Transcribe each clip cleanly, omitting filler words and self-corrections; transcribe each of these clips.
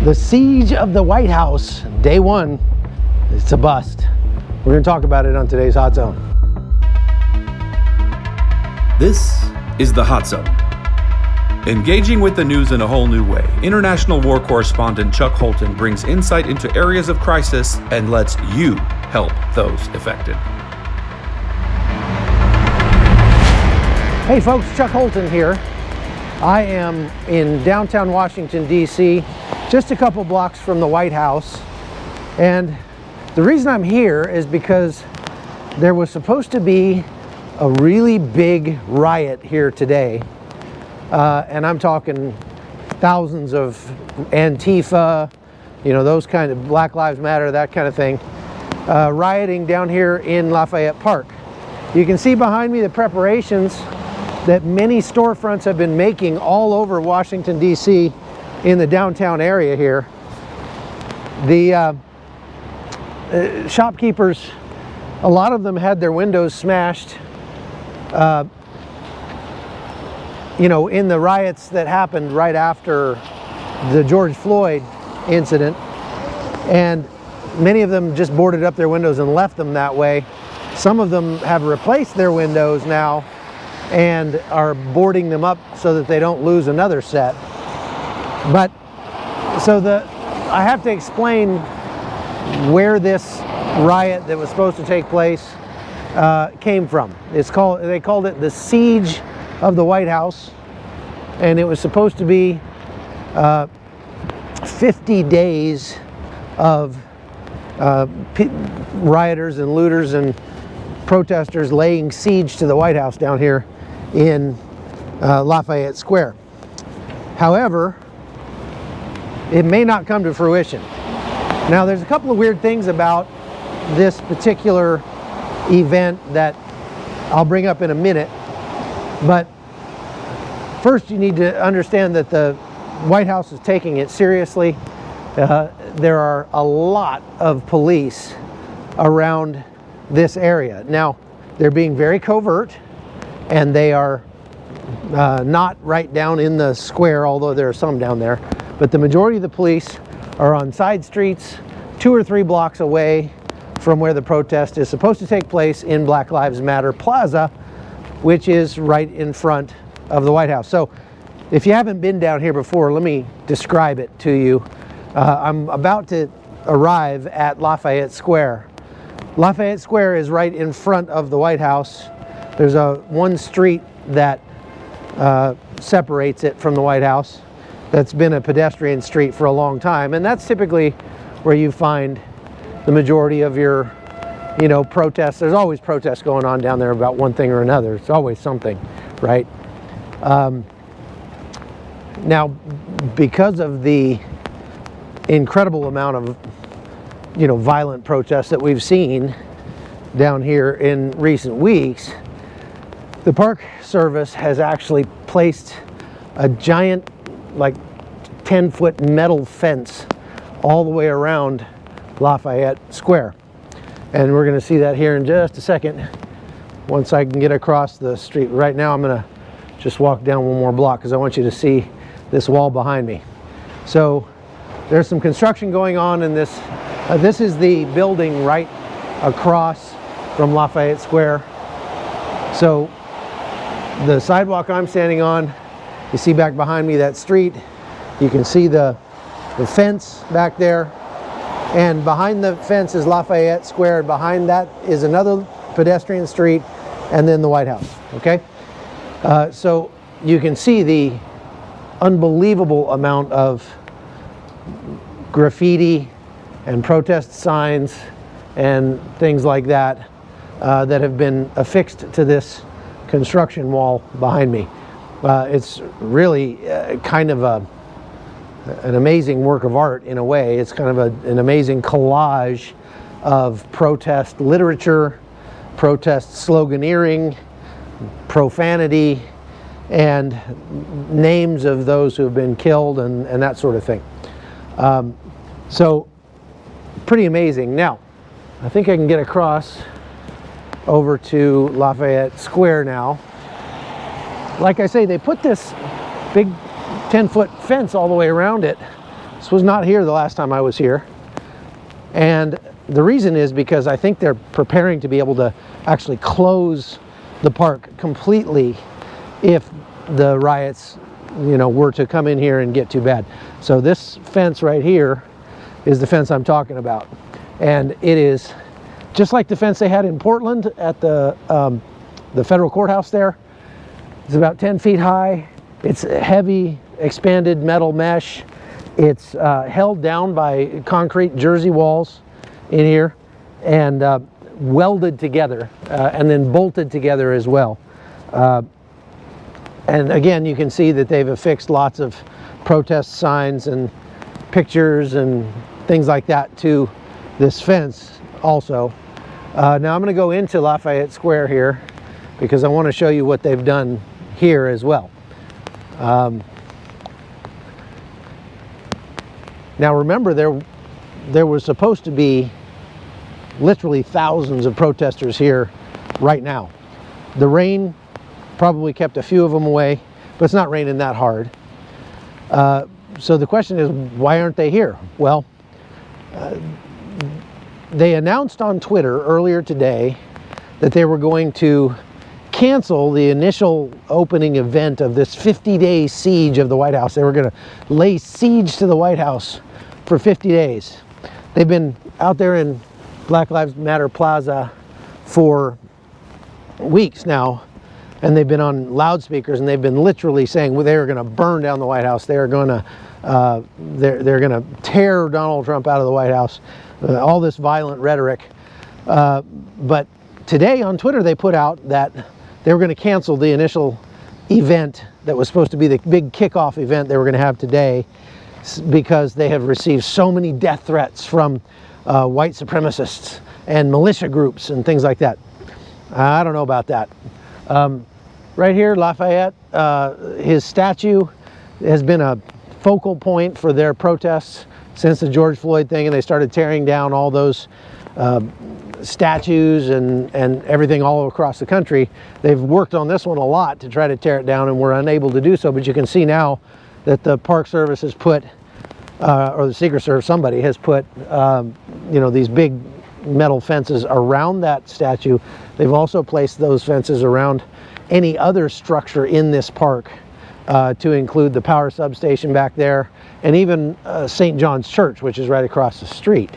The siege of the White House, day one, it's a bust. We're going to talk about it on today's Hot Zone. This is the Hot Zone. Engaging with the news in a whole new way, international war correspondent Chuck Holton brings insight into areas of crisis and lets you help those affected. Hey folks, Chuck Holton here. I am in downtown Washington, D.C., just a couple blocks from the White House. And the reason I'm here is because there was supposed to be a really big riot here today. And I'm talking thousands of Antifa, you know, those kind of Black Lives Matter, that kind of thing, rioting down here in Lafayette Park. You can see behind me the preparations that many storefronts have been making all over Washington, D.C. in the downtown area here. The shopkeepers, a lot of them had their windows smashed, you know, in the riots that happened right after the George Floyd incident. And many of them just boarded up their windows and left them that way. Some of them have replaced their windows now and are boarding them up so that they don't lose another set. But so I have to explain where this riot that was supposed to take place came from. They called it the siege of the White House, and it was supposed to be 50 days of rioters and looters and protesters laying siege to the White House down here in Lafayette Square. However, it may not come to fruition. Now, there's a couple of weird things about this particular event that I'll bring up in a minute. But first, you need to understand that the White House is taking it seriously. There are a lot of police around this area. Now, they're being very covert, and they are not right down in the square, although there are some down there. But the majority of the police are on side streets 2 or 3 blocks away from where the protest is supposed to take place in Black Lives Matter Plaza, which is right in front of the White House. So if you haven't been down here before, let me describe it to you. I'm about to arrive at Lafayette Square. Lafayette Square is right in front of the White House. There's one street that separates it from the White House. That's been a pedestrian street for a long time, and that's typically where you find the majority of your, you know, protests. There's always protests going on down there about one thing or another. It's always something, right? Now, because of the incredible amount of, you know, violent protests that we've seen down here in recent weeks, the Park Service has actually placed a giant, like 10-foot metal fence all the way around Lafayette Square. And we're going to see that here in just a second once I can get across the street. Right now I'm going to just walk down one more block because I want you to see this wall behind me. So there's some construction going on in this. This is the building right across from Lafayette Square. So the sidewalk I'm standing on, you see back behind me that street. You can see the fence back there. And behind the fence is Lafayette Square. And behind that is another pedestrian street, and then the White House, okay? So you can see the unbelievable amount of graffiti and protest signs and things like that that have been affixed to this construction wall behind me. It's really kind of an amazing work of art in a way. It's kind of an amazing collage of protest literature, protest sloganeering, profanity, and names of those who have been killed and that sort of thing. So pretty amazing. Now, I think I can get across over to Lafayette Square now. Like I say, they put this big 10-foot fence all the way around it This was not here the last time I was here. And the reason is because I think they're preparing to be able to actually close the park completely if the riots, were to come in here and get too bad. So this fence right here is the fence I'm talking about. And it is just like the fence they had in Portland at the federal courthouse there. It's about 10 feet high. It's heavy, expanded metal mesh. It's held down by concrete jersey walls in here and welded together and then bolted together as well. And again, you can see that they've affixed lots of protest signs and pictures and things like that to this fence also. Now I'm going to go into Lafayette Square here because I want to show you what they've done here as well. Now remember, there was supposed to be literally thousands of protesters here right now. The rain probably kept a few of them away, but it's not raining that hard. So the question is, why aren't they here? Well, they announced on Twitter earlier today that they were going to cancel the initial opening event of this 50-day siege of the White House. They were going to lay siege to the White House for 50 days. They've been out there in Lives Matter Plaza for weeks now, and they've been on loudspeakers, and they've been literally saying they're going to burn down the White House. They are going to they're going to tear Donald Trump out of the White House. All this violent rhetoric. But today on Twitter they put out that they were going to cancel the initial event that was supposed to be the big kickoff event they were going to have today because they have received so many death threats from white supremacists and militia groups and things like that. I don't know about that. Right here, Lafayette, his statue has been a focal point for their protests since the George Floyd thing, and they started tearing down all those statues and everything all across the country. They've worked on this one a lot to try to tear it down, and were unable to do so. But you can see now that the Park Service has put, or the Secret Service, somebody has put, these big metal fences around that statue. They've also placed those fences around any other structure in this park, to include the power substation back there, and even St. John's Church, which is right across the street.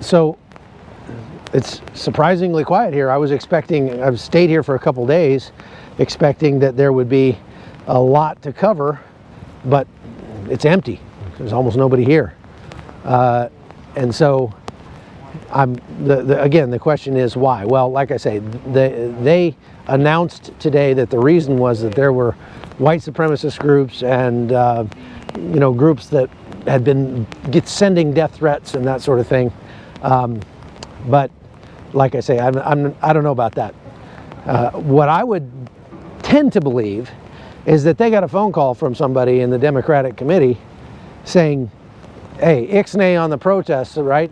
So it's surprisingly quiet here. I've stayed here for a couple days expecting that there would be a lot to cover, but it's empty. There's almost nobody here. And so again, the question is why? Well, like I say, they announced today that the reason was that there were white supremacist groups and groups that had been sending death threats and that sort of thing. But like I say, I don't know about that. What I would tend to believe is that they got a phone call from somebody in the Democratic committee saying, hey, ixnay on the protests, right?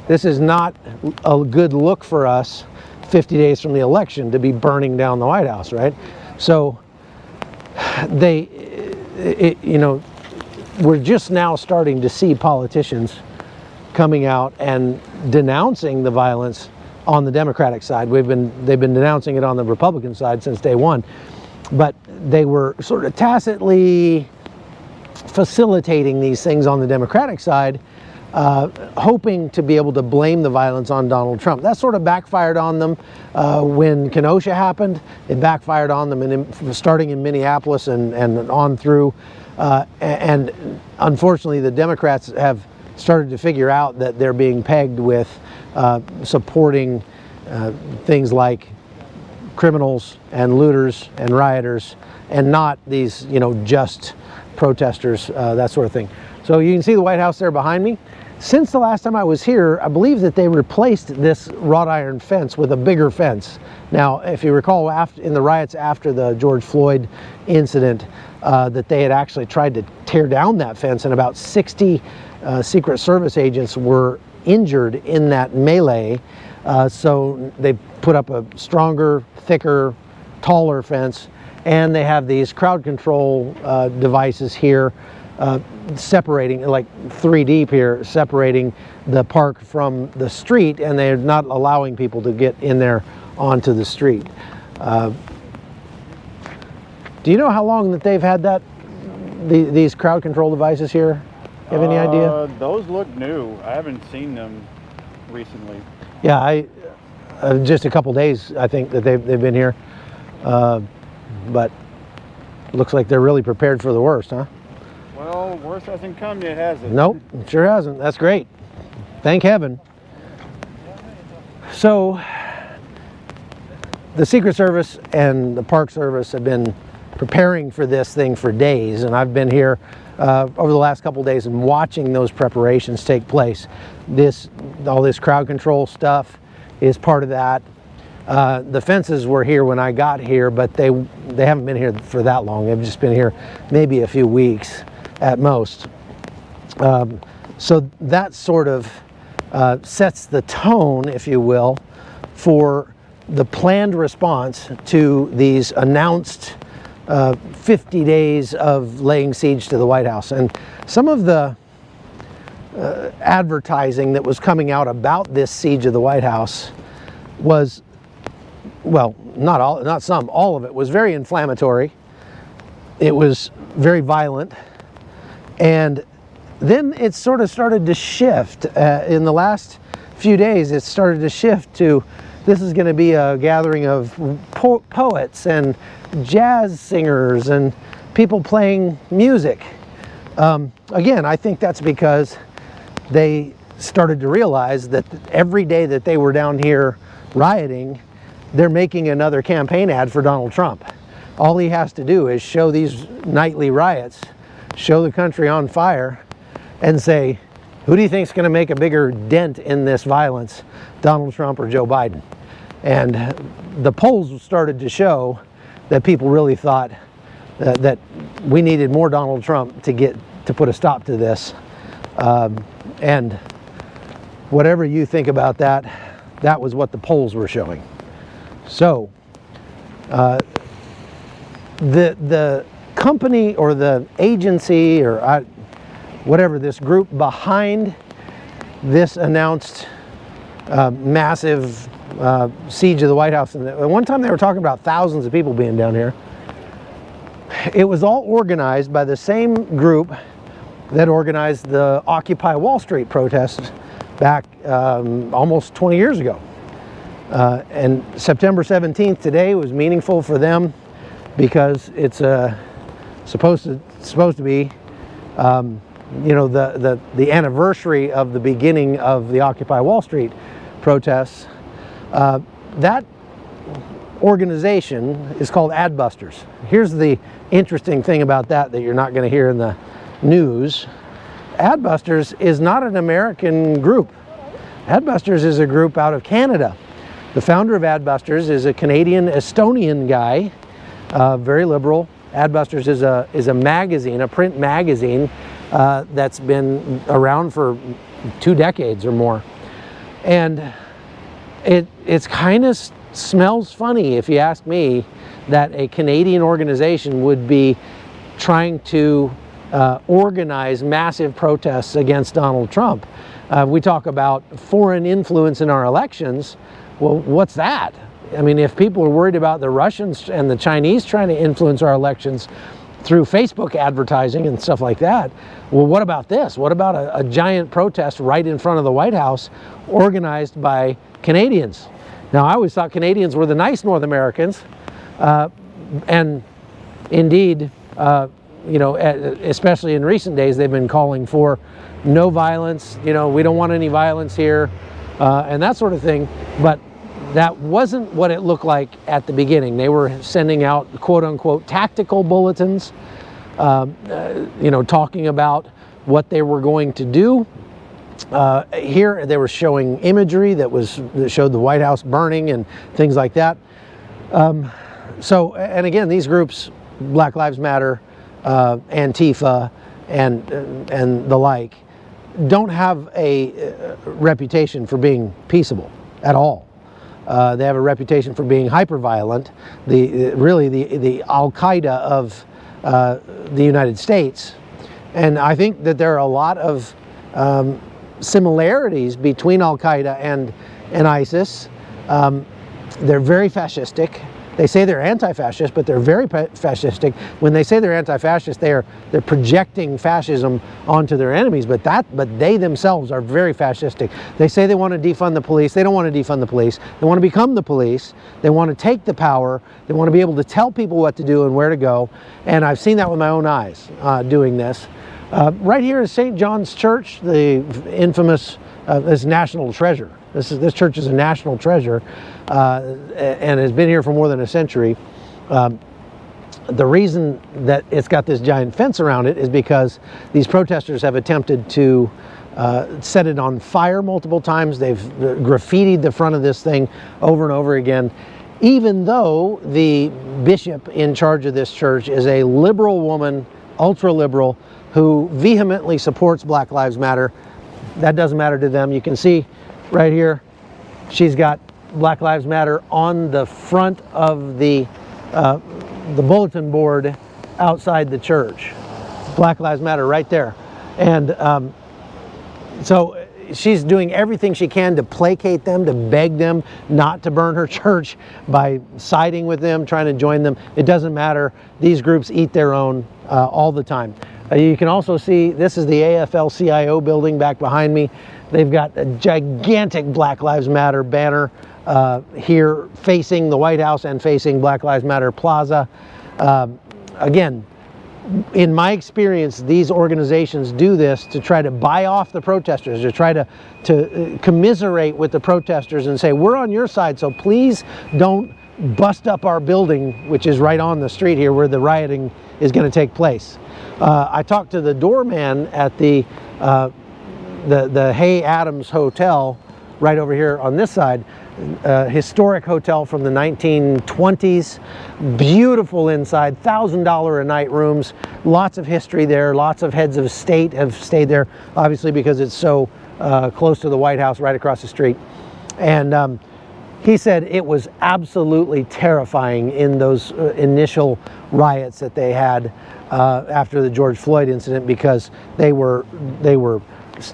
This is not a good look for us 50 days from the election to be burning down the White House, right? So we're just now starting to see politicians coming out and denouncing the violence on the Democratic side. They've been denouncing it on the Republican side since day one, but they were sort of tacitly facilitating these things on the Democratic side, hoping to be able to blame the violence on Donald Trump. That sort of backfired on them when Kenosha happened. It backfired on them starting in Minneapolis and on through. And unfortunately, the Democrats have started to figure out that they're being pegged with supporting things like criminals and looters and rioters, and not these, just protesters, that sort of thing. So you can see the White House there behind me. Since the last time I was here, I believe that they replaced this wrought iron fence with a bigger fence. Now, if you recall, in the riots after the George Floyd incident, that they had actually tried to tear down that fence, and about 60 Secret Service agents were injured in that melee. So they put up a stronger, thicker, taller fence, and they have these crowd control devices here separating, like 3 deep here, separating the park from the street, and they're not allowing people to get in there onto the street. Do you know how long that they've had these crowd control devices here? You have any idea? Those look new. I haven't seen them recently. Yeah, just a couple days, I think, that they've been here. But looks like they're really prepared for the worst, huh? Well, worse hasn't come yet, has it? Nope, sure hasn't. That's great. Thank heaven. So, the Secret Service and the Park Service have been preparing for this thing for days, and I've been here over the last couple days and watching those preparations take place. All this crowd control stuff is part of that. The fences were here when I got here, but they haven't been here for that long. They've just been here maybe a few weeks at most. So that sort of sets the tone, if you will, for the planned response to these announced 50 days of laying siege to the White House. And some of the advertising that was coming out about this siege of the White House was, well, all of it was very inflammatory. It was very violent. And then it sort of started to shift. In the last few days, it started to shift to, this is going to be a gathering of poets and jazz singers and people playing music. Again, I think that's because they started to realize that every day that they were down here rioting, they're making another campaign ad for Donald Trump. All he has to do is show these nightly riots, show the country on fire, and say, who do you think is going to make a bigger dent in this violence, Donald Trump or Joe Biden? And the polls started to show that people really thought that we needed more Donald Trump to put a stop to this. And whatever you think about that, that was what the polls were showing. So the company or the agency or whatever, this group behind this announced massive siege of the White House, and at one time they were talking about thousands of people being down here. It was all organized by the same group that organized the Occupy Wall Street protests back almost 20 years ago. And September 17th today was meaningful for them because it's supposed to be the anniversary of the beginning of the Occupy Wall Street protests. That organization is called Adbusters. Here's the interesting thing about that you're not going to hear in the news. Adbusters is not an American group. Adbusters is a group out of Canada. The founder of Adbusters is a Canadian Estonian guy, very liberal. Adbusters is a magazine, a print magazine that's been around for 2 decades or more. And it's kind of smells funny, if you ask me, that a Canadian organization would be trying to organize massive protests against Donald Trump. We talk about foreign influence in our elections. Well, what's that? I mean, if people are worried about the Russians and the Chinese trying to influence our elections through Facebook advertising and stuff like that, well, what about this? What about a giant protest right in front of the White House organized by Canadians? Now, I always thought Canadians were the nice North Americans, and indeed, especially in recent days, they've been calling for no violence. We don't want any violence here, and that sort of thing. But that wasn't what it looked like at the beginning. They were sending out quote-unquote tactical bulletins, talking about what they were going to do. Here they were showing imagery that showed the White House burning and things like that. And again, these groups, Black Lives Matter, Antifa, and the like, don't have a reputation for being peaceable at all. They have a reputation for being hyper-violent. The Al-Qaeda of the United States And I think that there are a lot of similarities between Al-Qaeda and ISIS. They're very fascistic. They say they're anti-fascist, but they're very fascistic. When they say they're anti-fascist, they're projecting fascism onto their enemies, but they themselves are very fascistic. They say they want to defund the police. They don't want to defund the police. They want to become the police. They want to take the power. They want to be able to tell people what to do and where to go. And I've seen that with my own eyes doing this. Right here is St. John's Church, the infamous this national treasure. This church is a national treasure and has been here for more than a century. The reason that it's got this giant fence around it is because these protesters have attempted to set it on fire multiple times. They've graffitied the front of this thing over and over again, even though the bishop in charge of this church is a liberal woman, ultra-liberal, who vehemently supports Black Lives Matter. That doesn't matter to them. You can see right here, she's got Black Lives Matter on the front of the bulletin board outside the church. Black Lives Matter right there. And so she's doing everything she can to placate them, to beg them not to burn her church by siding with them, trying to join them. It doesn't matter. These groups eat their own all the time. You can also see, this is the AFL-CIO building back behind me. They've got a gigantic Black Lives Matter banner here facing the White House and facing Black Lives Matter Plaza. Again, in my experience, these organizations do this to try to buy off the protesters, to try to commiserate with the protesters and say, we're on your side, so please don't bust up our building, which is right on the street here where the rioting is going to take place. I talked to the doorman at the Hay Adams Hotel right over here on this side. Historic hotel from the 1920s, beautiful inside, $1,000 a night rooms, lots of history there, lots of heads of state have stayed there, obviously because it's so close to the White House right across the street. And he said it was absolutely terrifying in those initial riots that they had after the George Floyd incident, because they were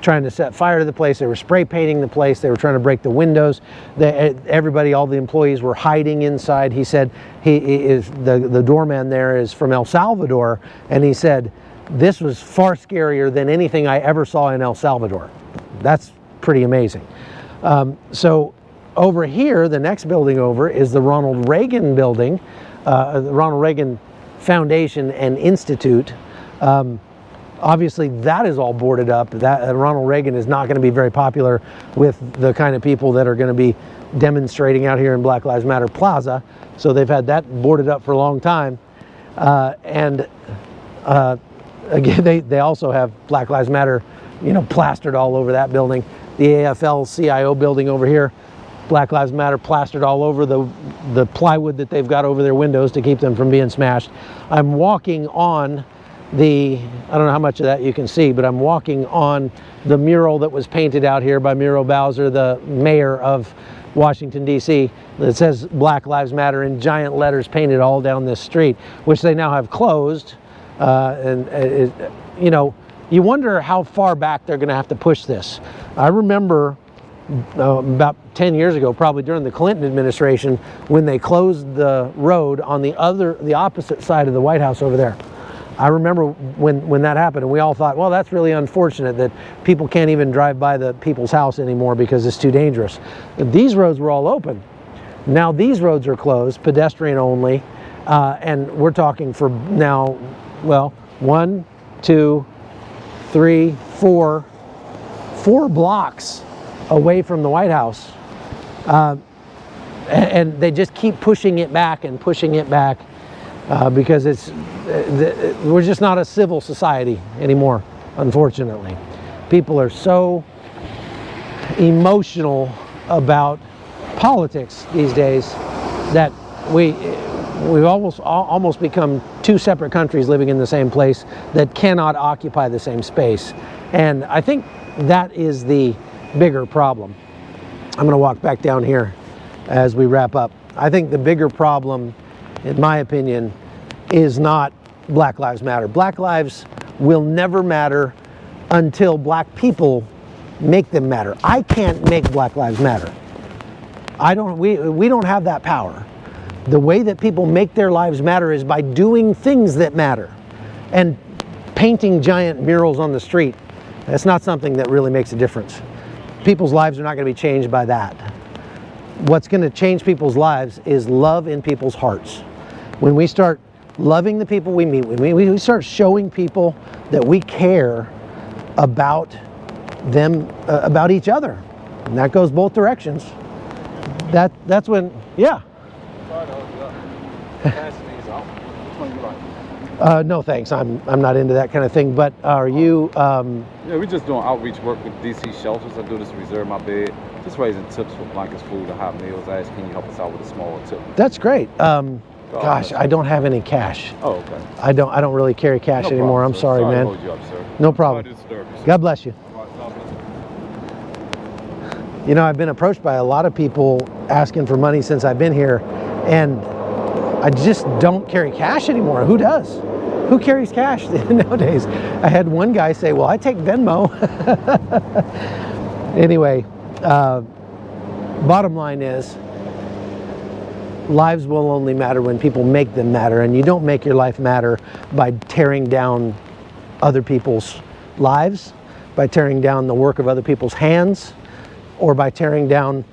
trying to set fire to the place. They were spray painting the place. They were trying to break the windows. Everybody, all the employees were hiding inside. He said the doorman there is from El Salvador, and he said this was far scarier than anything I ever saw in El Salvador. That's pretty amazing. So over here, the next building over is the Ronald Reagan building, the Ronald Reagan Foundation and Institute. Obviously, that is all boarded up. That Ronald Reagan is not going to be very popular with the kind of people that are going to be demonstrating out here in Black Lives Matter Plaza. So they've had that boarded up for a long time. Again, they also have Black Lives Matter, plastered all over that building. The AFL-CIO building over here, Black Lives Matter plastered all over the plywood that they've got over their windows to keep them from being smashed. I'm walking on I don't know how much of that you can see, but I'm walking on the mural that was painted out here by Muriel Bowser, the mayor of Washington, D.C. that says Black Lives Matter in giant letters painted all down this street, which they now have closed. You wonder how far back they're going to have to push this. I remember about 10 years ago, probably during the Clinton administration, when they closed the road on the opposite side of the White House over there. I remember when that happened, and we all thought, well, that's really unfortunate that people can't even drive by the people's house anymore because it's too dangerous. These roads were all open. Now these roads are closed, pedestrian only, and we're talking for now, well, 1, 2, 3, 4 blocks away from the White House. And they just keep pushing it back and pushing it back because we're just not a civil society anymore, unfortunately. People are so emotional about politics these days that we've almost become two separate countries living in the same place that cannot occupy the same space. And I think that is the bigger problem. I'm going to walk back down here as we wrap up. I think the bigger problem, in my opinion, is not Black Lives Matter. Black lives will never matter until black people make them matter. I can't make Black Lives Matter. We don't have that power. The way that people make their lives matter is by doing things that matter. And painting giant murals on the street, that's not something that really makes a difference. People's lives are not going to be changed by that. What's going to change people's lives is love in people's hearts. When we start loving the people we meet, when we start showing people that we care about them, about each other, and that goes both directions. That's when, yeah. No thanks, I'm not into that kind of thing, but are you... Yeah, we're just doing outreach work with DC shelters. I do this to reserve my bed, just raising tips for blankets, food, and hot meals. I ask, can you help us out with a small tip? That's great. Gosh, I don't have any cash. Oh, okay. I don't really carry cash anymore. Problem, I'm sorry, to man. hold you up, sir. No problem. Sorry to disturb you, sir. God bless you. God bless you. You know, I've been approached by a lot of people asking for money since I've been here, and I just don't carry cash anymore. Who does? Who carries cash nowadays? I had one guy say, well, I take Venmo. Anyway, bottom line is, lives will only matter when people make them matter, and you don't make your life matter by tearing down other people's lives, by tearing down the work of other people's hands, or by tearing down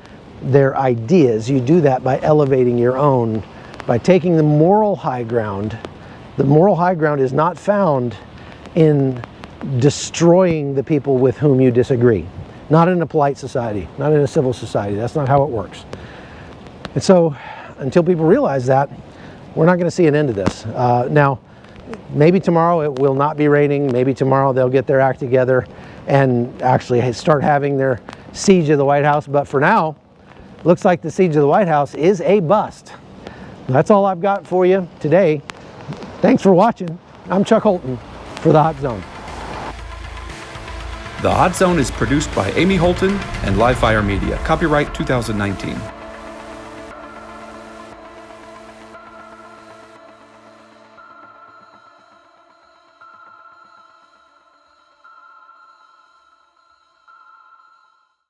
their ideas. You do that by elevating your own, by taking the moral high ground. The moral high ground is not found in destroying the people with whom you disagree. Not in a polite society, not in a civil society. That's not how it works. And so, until people realize that, we're not going to see an end to this. Now, maybe tomorrow it will not be raining. Maybe tomorrow they'll get their act together and actually start having their siege of the White House. But for now, looks like the siege of the White House is a bust. That's all I've got for you today. Thanks for watching. I'm Chuck Holton for The Hot Zone. The Hot Zone is produced by Amy Holton and Livefire Media. Copyright 2019.